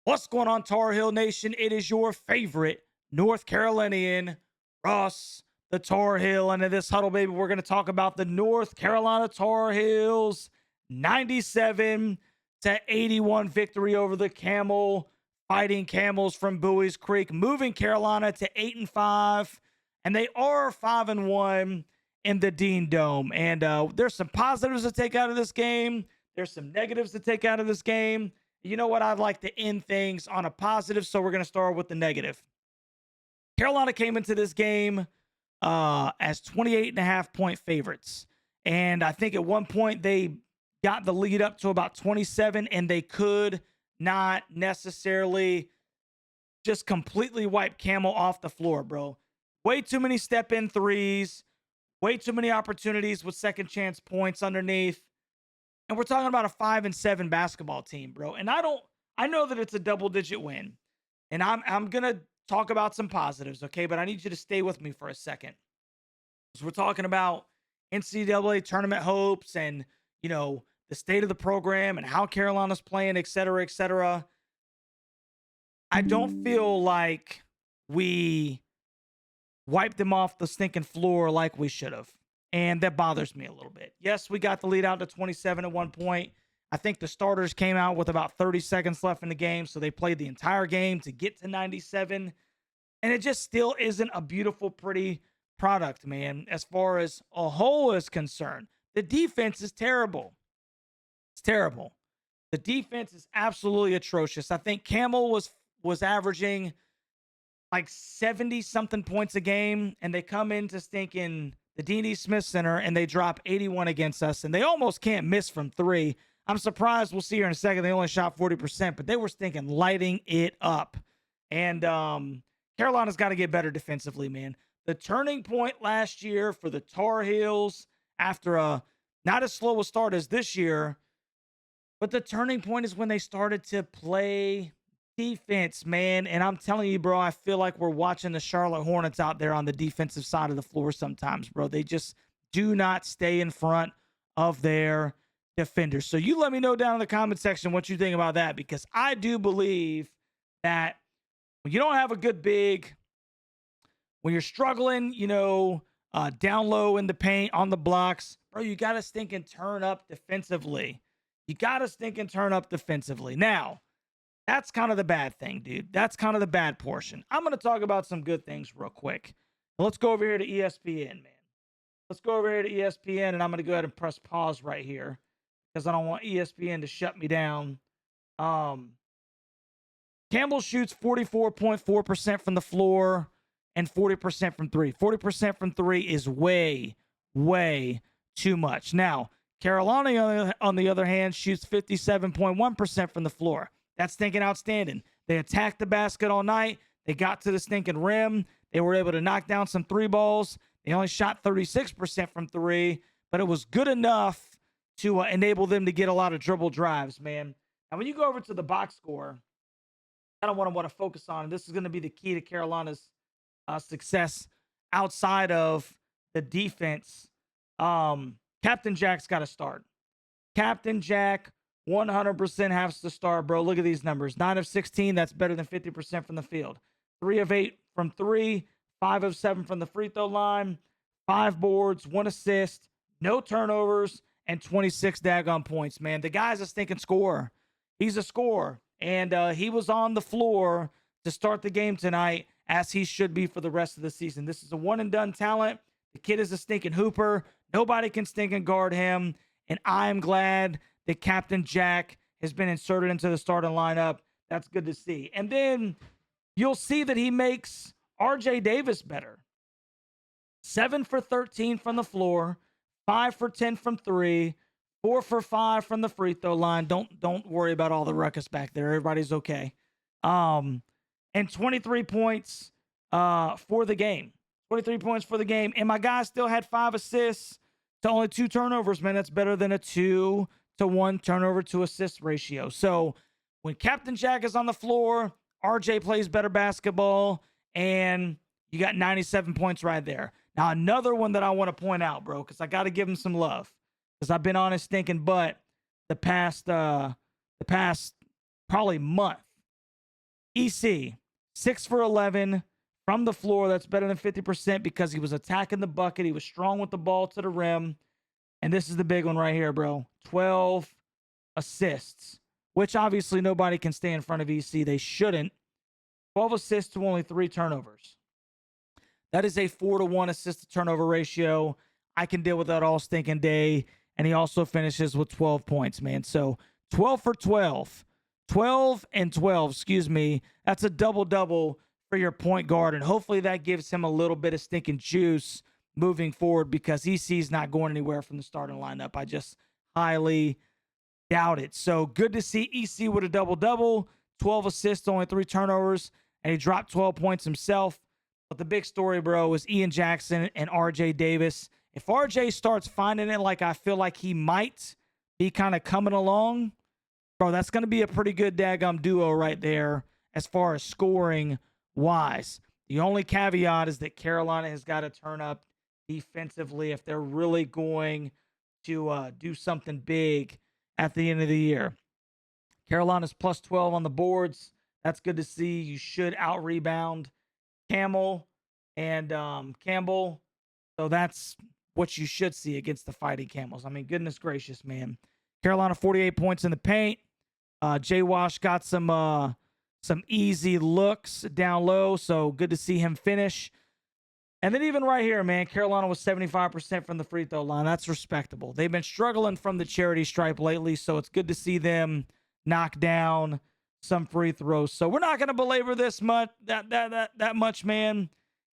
What's going on, Tar Heel Nation? It is your favorite North Carolinian, Ross, the Tar Heel. And in this huddle, baby, we're going to talk about the North Carolina Tar Heels 97-81 victory over the Fighting Camels from Bowie's Creek, moving Carolina to 8-5. And they are 5-1 in the Dean Dome. And there's some positives to take out of this game. There's some negatives to take out of this game. You know what? I'd like to end things on a positive, so we're going to start with the negative. Carolina came into this game as 28.5-point favorites. And I think at one point they got the lead up to about 27, and they could not necessarily just completely wipe Camel off the floor, bro. Way too many step-in threes, way too many opportunities with second chance points underneath. And we're talking about a 5-7 basketball team, bro. And I know that it's a double-digit win. And I'm gonna talk about some positives, okay? But I need you to stay with me for a second. So we're talking about NCAA tournament hopes and the state of the program and how Carolina's playing, et cetera, et cetera. I don't feel like we wiped them off the stinking floor like we should have. And that bothers me a little bit. Yes, we got the lead out to 27 at one point. I think the starters came out with about 30 seconds left in the game, so they played the entire game to get to 97. And it just still isn't a beautiful, pretty product, man, as far as a whole is concerned. The defense is terrible. It's terrible. The defense is absolutely atrocious. I think Campbell was averaging like 70 something points a game, and they come into stinking the Dean E. Smith Center and they drop 81 against us, and they almost can't miss from three. I'm surprised. We'll see here in a second. They only shot 40%, but they were stinking lighting it up. And Carolina's got to get better defensively, man. The turning point last year for the Tar Heels, after a not as slow a start as this year, but the turning point is when they started to play defense, man. And I'm telling you, bro, I feel like we're watching the Charlotte Hornets out there on the defensive side of the floor sometimes, bro. They just do not stay in front of their defenders. So you let me know down in the comment section what you think about that, because I do believe that when you don't have a good big, when you're struggling, down low in the paint, on the blocks, bro, you got to stink and turn up defensively. You got to stink and turn up defensively. Now, that's kind of the bad thing, dude. That's kind of the bad portion. I'm going to talk about some good things real quick. Let's go over here to ESPN, man. Let's go over here to ESPN, and I'm going to go ahead and press pause right here because I don't want ESPN to shut me down. Campbell shoots 44.4% from the floor and 40% from three. 40% from three is way, way too much. Now, Carolina, on the other hand, shoots 57.1% from the floor. That's stinking outstanding. They attacked the basket all night. They got to the stinking rim. They were able to knock down some three balls. They only shot 36% from three, but it was good enough to enable them to get a lot of dribble drives, man. Now, when you go over to the box score, I don't want to focus on, and this is going to be the key to Carolina's success outside of the defense. Captain Jack's got to start. Captain Jack 100% has to start, bro. Look at these numbers. 9 of 16. That's better than 50% from the field. 3 of 8 from three. 5 of 7 from the free throw line. 5 boards, 1 assist, no turnovers, and 26 daggone points, man. The guy's a stinking scorer. He's a scorer. And he was on the floor to start the game tonight, as he should be for the rest of the season. This is a one-and-done talent. The kid is a stinking hooper. Nobody can stink and guard him. And I am glad that Captain Jack has been inserted into the starting lineup. That's good to see. And then you'll see that he makes RJ Davis better. 7 for 13 from the floor, 5 for 10 from three, 4 for 5 from the free throw line. Don't worry about all the ruckus back there. Everybody's okay. And 23 points for the game. 23 points for the game. And my guy still had 5 assists to only 2 turnovers, man. That's better than a 2-to-1 turnover to assist ratio. So when Captain Jack is on the floor, RJ plays better basketball, and you got 97 points right there. Now, another one that I want to point out, bro, because I got to give him some love, because I've been on his stinking butt the past probably month. EC, 6 for 11 from the floor. That's better than 50% because he was attacking the bucket. He was strong with the ball to the rim. And this is the big one right here, bro. 12 assists, which obviously nobody can stay in front of EC. They shouldn't. 12 assists to only 3 turnovers. That is a 4-to-1 assist to turnover ratio. I can deal with that all stinking day. And he also finishes with 12 points, man. So 12 for 12. 12 and 12, excuse me. That's a double-double for your point guard. And hopefully that gives him a little bit of stinking juice moving forward because EC's not going anywhere from the starting lineup. I just highly doubt it. So good to see EC with a double-double. 12 assists, only 3 turnovers. And he dropped 12 points himself. But the big story, bro, is Ian Jackson and RJ Davis. If RJ starts finding it like I feel like he might be kind of coming along, bro, that's going to be a pretty good daggum duo right there as far as scoring wise. The only caveat is that Carolina has got to turn up defensively if they're really going to do something big at the end of the year. Carolina's plus 12 on the boards. That's good to see. You should out-rebound Campbell and Campbell. So that's what you should see against the Fighting Camels. I mean, goodness gracious, man. Carolina 48 points in the paint. Jay Wash got some easy looks down low, so good to see him finish. And then even right here, man, Carolina was 75% from the free throw line. That's respectable. They've been struggling from the charity stripe lately, so it's good to see them knock down some free throws. So we're not going to belabor this much, that much, man.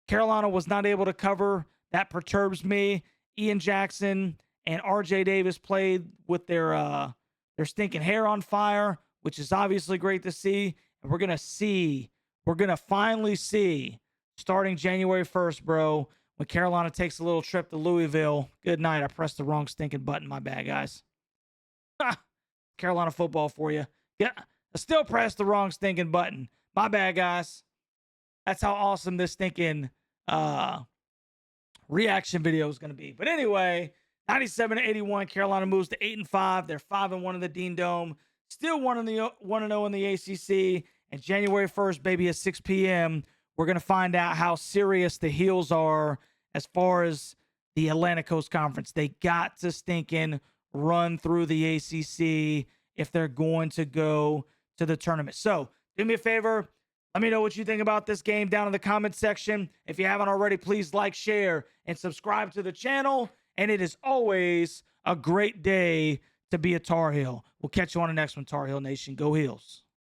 Carolina was not able to cover. That perturbs me. Ian Jackson and RJ Davis played with their stinking hair on fire, which is obviously great to see. And we're going to finally see, starting January 1st, bro, when Carolina takes a little trip to Louisville. Good night. I pressed the wrong stinking button. My bad, guys. Carolina football for you. Yeah, I still pressed the wrong stinking button. My bad, guys. That's how awesome this stinking reaction video is going to be. But anyway, 97-81, Carolina moves to 8-5. They're 5-1 in the Dean Dome. Still 1-0 in the ACC. And January 1st, baby, at 6 p.m., we're going to find out how serious the Heels are as far as the Atlantic Coast Conference. They got to stinking run through the ACC if they're going to go to the tournament. So do me a favor. Let me know what you think about this game down in the comment section. If you haven't already, please like, share, and subscribe to the channel. And it is always a great day to be a Tar Heel. We'll catch you on the next one, Tar Heel Nation. Go Heels.